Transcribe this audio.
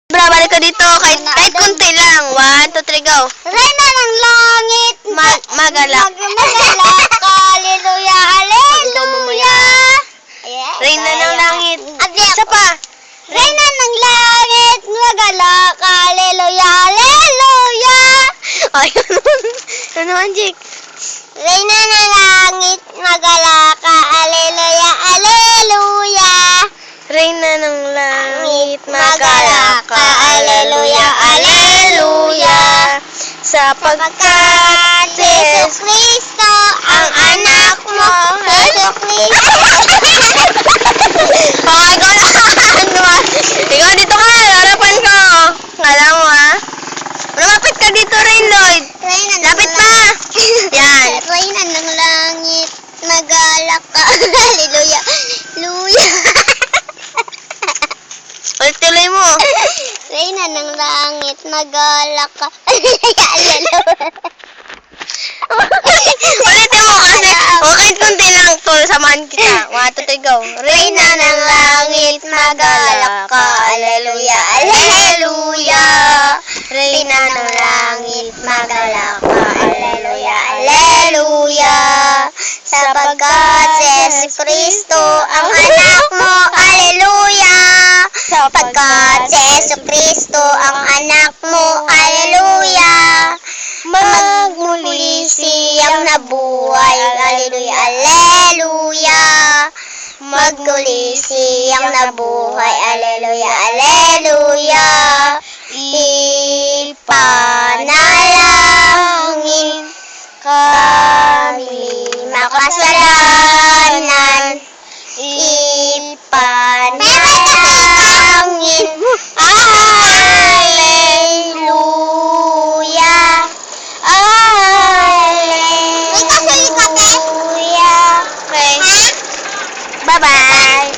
Balik ka dito, kahit kunti lang. 1, 2, 3, go. Reyna ng langit, Magalak. magalak, haleluya, haleluya. Reyna ng langit. Isa pa. Reyna ng langit, magalak, haleluya, haleluya. Ay, ano naman, Jake? Reyna ng langit, magalak, haleluya, haleluya. Reyna ng langit, magalak ka, aleluya, aleluya. Sapagkat si Jesu Kristo ang anak mo, Jesu Kristo. Okay, ikaw na. Ikaw dito ka, harapan ko. Kala mo, ha? Lumapit ka dito, Rain Lloyd. Lapit pa. Yan. Reyna ng langit, magalak ka, haleluya, haleluya. Tuloy mo. Reyna ng langit, magalak ka, haleluya, haleluya. Ulitin mo kasi, kahit kunti lang to, samahan kita. 1, 2, 3, go. Reyna ng langit, magalak ka, haleluya, haleluya. Reyna ng langit, magalak ka, haleluya, haleluya. Sapagkat si Jesu Kristo ang anak mo, haleluya. Sapagkat si Jesu Kristo ang anak mo, haleluya. Magmuli siyang nabuhay, haleluya, haleluya. Magmuli siyang nabuhay, haleluya, haleluya. Ipanalangin kami makasalanan. Ipanalangin, haleluya, haleluya. Okay. Bye-bye.